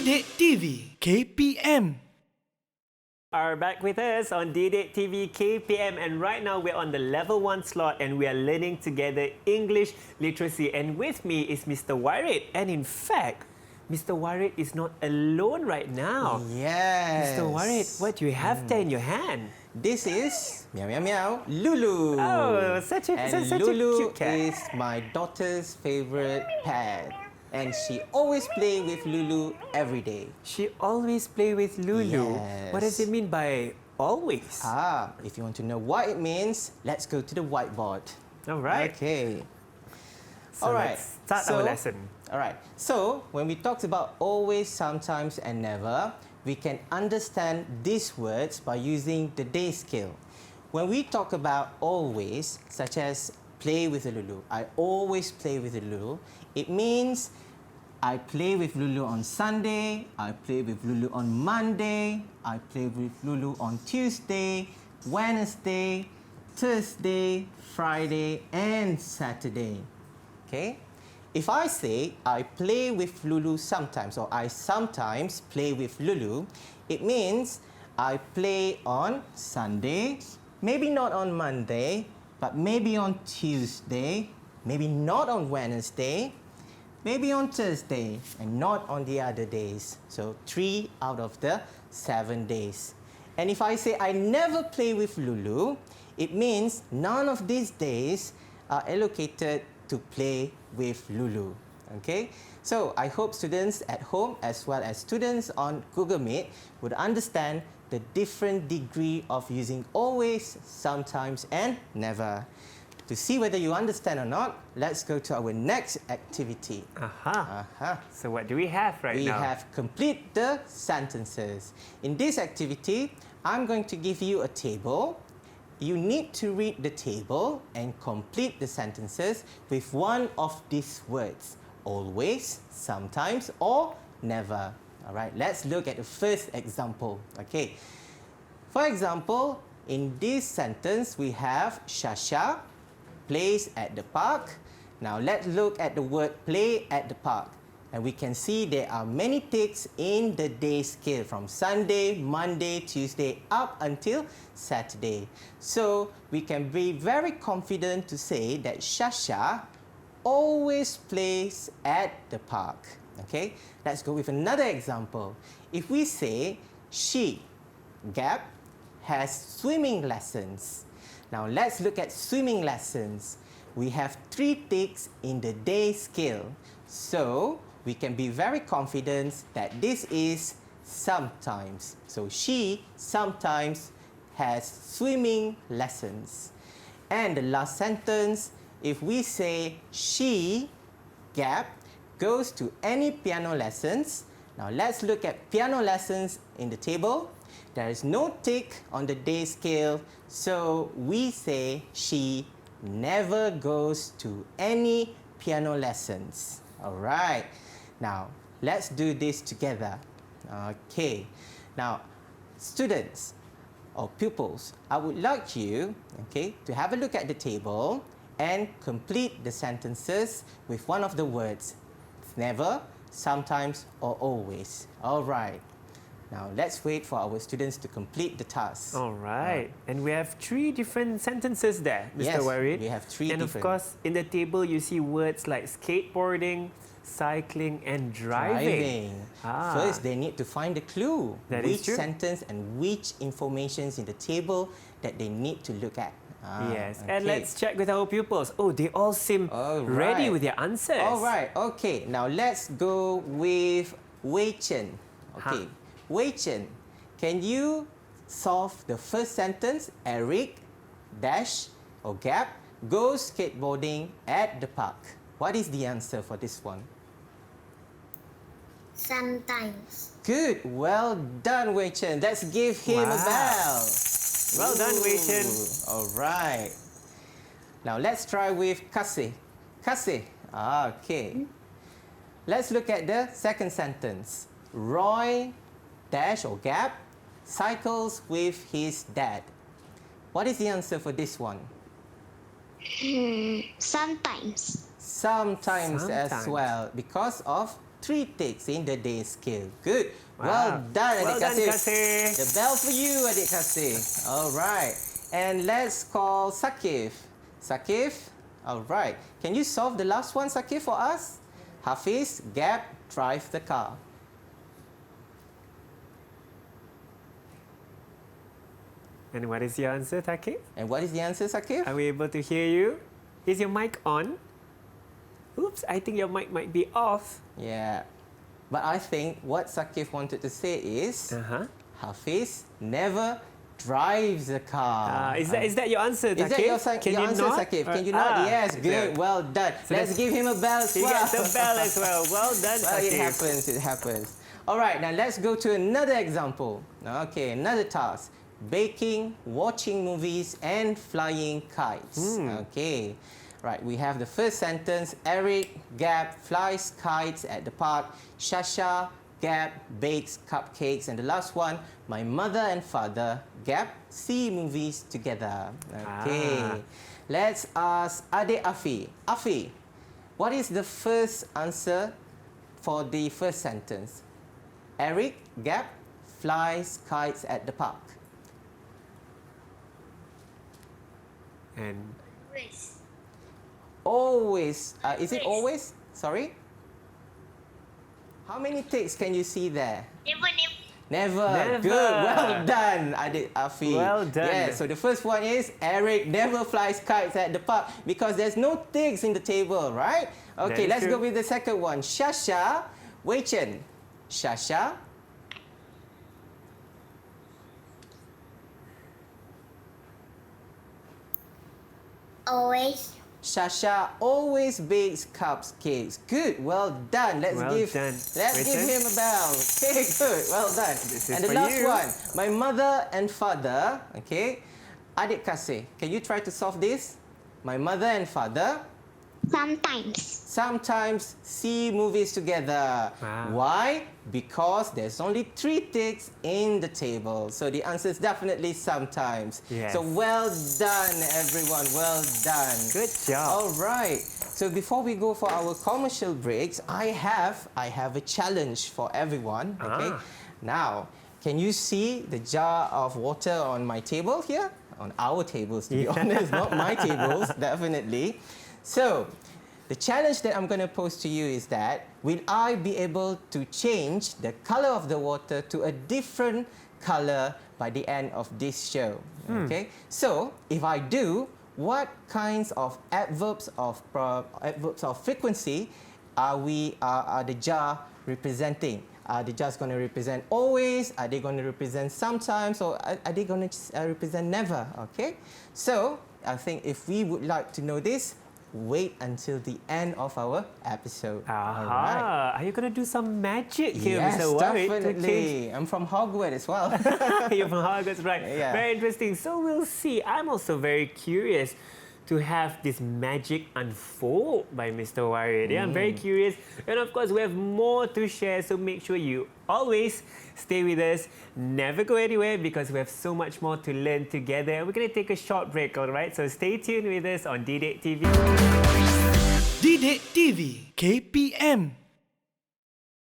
Didik TV KPM. Are back with us on Didik TV KPM, and right now we're on the level 1 slot and we are learning together English literacy, and with me is Mr. Warid, and in fact Mr. Warid is not alone right now. Yes. Mr. Warid, what do you have there in your hand? This is meow meow meow Lulu. Oh, such a Lulu cute cat. is my daughter's favorite pet, and she always play with Lulu every day. She always play with Lulu. Yes. What does it mean by always? If you want to know what it means, let's go to the whiteboard. All right. Okay. So let's start our lesson. All right. So when we talked about always, sometimes, and never, we can understand these words by using the day scale. When we talk about always, such as play with the Lulu, I always play with the Lulu, it means I play with Lulu on Sunday, I play with Lulu on Monday, I play with Lulu on Tuesday, Wednesday, Thursday, Friday, and Saturday. Okay? If I say I play with Lulu sometimes, or I sometimes play with Lulu, it means I play on Sunday, maybe not on Monday, but maybe on Tuesday, maybe not on Wednesday, maybe on Thursday, and not on the other days. So 3 out of the 7 days. And if I say I never play with Lulu, it means none of these days are allocated to play with Lulu. Okay? So I hope students at home as well as students on Google Meet would understand the different degree of using always, sometimes, and never. To see whether you understand or not, let's go to our next activity. So what do we have right now? We have complete the sentences. In this activity, I'm going to give you a table. You need to read the table and complete the sentences with one of these words. Always, sometimes, or never. All right, let's look at the first example. Okay. For example, in this sentence, we have Shasha plays at the park. Now, let's look at the word play at the park. And we can see there are many ticks in the day scale from Sunday, Monday, Tuesday, up until Saturday. So, we can be very confident to say that Shasha always plays at the park. Okay, let's go with another example. If we say she, gap, has swimming lessons. Now, let's look at swimming lessons. We have 3 ticks in the day scale. So, we can be very confident that this is sometimes. So, she sometimes has swimming lessons. And the last sentence, if we say she, gap, goes to any piano lessons. Now, let's look at piano lessons in the table. There is no tick on the day scale, so we say she never goes to any piano lessons. All right. Now, let's do this together. Okay. Now, students or pupils, I would like you, okay, to have a look at the table and complete the sentences with one of the words. Never, sometimes, or always. All right. Now, let's wait for our students to complete the task. All right. And we have 3 different sentences there, Mr. Warid. We have 3 and different. And of course, in the table, you see words like skateboarding, cycling, and driving. First, they need to find the clue. That is which true. sentence and which information in the table that they need to look at. Yes, okay. and let's check with our pupils. Oh, they all seem ready with their answers. All right, okay. Now, let's go with Wei Chen. Okay, Wei Chen, can you solve the first sentence? Eric, dash, or gap, goes skateboarding at the park. What is the answer for this one? Sometimes. Good, well done, Wei Chen. Let's give him a bell. Well done, Wei Chen. All right. Now, let's try with Kasih. Kasih, okay. Let's look at the second sentence. Roy, dash or gap, cycles with his dad. What is the answer for this one? Sometimes. Sometimes as well, because of 3 takes in the day scale. Good. Wow. Well done, Well adik done, kasih. Kasih. The bell for you, adik kasih. All right. And let's call Sakif. Sakif, all right. Can you solve the last one, Sakif, for us? Hafiz, Gap, drive the car. And what is your answer, Takif? And what is the answer, Sakif? Are we able to hear you? Is your mic on? Oops, I think your mic might be off. Yeah. But I think what Sakif wanted to say is Hafiz never drives a car. Is that your answer, Takif? Is that your answer, not? Sakif? Can you not? Yes, good. Well done. So Let's give him a bell as He well. gets the bell as well. Well done, Well, it Takif. happens, it happens. All right, now let's go to another example. Okay, another task. Baking, watching movies, and flying kites. Okay, right, we have the first sentence. Eric, Gap, flies kites at the park. Shasha, Gap, bakes cupcakes. And the last one, my mother and father, Gap, see movies together. Okay, let's ask Ade Afi. Afi, what is the first answer for the first sentence? Eric, Gap, flies kites at the park. And Race. Always. Is it Yes. always? Sorry? How many takes can you see there? Never. Never. Good. Well done, Adik Afi. Well done. Yeah, so the first one is Eric never flies kites at the park because there's no takes in the table, right? Okay, That is let's go true. with the second one. Shasha, Wei Chen. Shasha. Always. Shasha always bakes cupcakes. Good, well done. Let's Well give done. let's give Written. him a bell. Okay, good, well done. This is And the for last you. one, my mother and father. Okay, Adik Kasih, can you try to solve this? My mother and father Sometimes. sometimes see movies together. Wow. Why? Because there's only 3 ticks in the table. So the answer is definitely sometimes. Yes. So well done, everyone. Well done. Good job. All right. So before we go for our commercial breaks, I have a challenge for everyone. Okay. Now, can you see the jar of water on my table here? On our tables, to be honest, not my tables, definitely. So, the challenge that I'm going to pose to you is that will I be able to change the color of the water to a different color by the end of this show? Okay. So, if I do, what kinds of adverbs of frequency are the jar representing? Are the jars going to represent always? Are they going to represent sometimes? Or are they going to represent never? Okay. So I think if we would like to know this, wait until the end of our episode. All right. Are you going to do some magic here, Yes, Mr. Warid? definitely. I'm from Hogwarts as well. You're from Hogwarts, right? Yeah. Very interesting. So we'll see. I'm also very curious to have this magic unfold by Mr. Warid. Yeah, I'm very curious. And of course, we have more to share. So make sure you always stay with us. Never go anywhere because we have so much more to learn together. We're going to take a short break, all right? So stay tuned with us on D-Date TV. D-Date TV KPM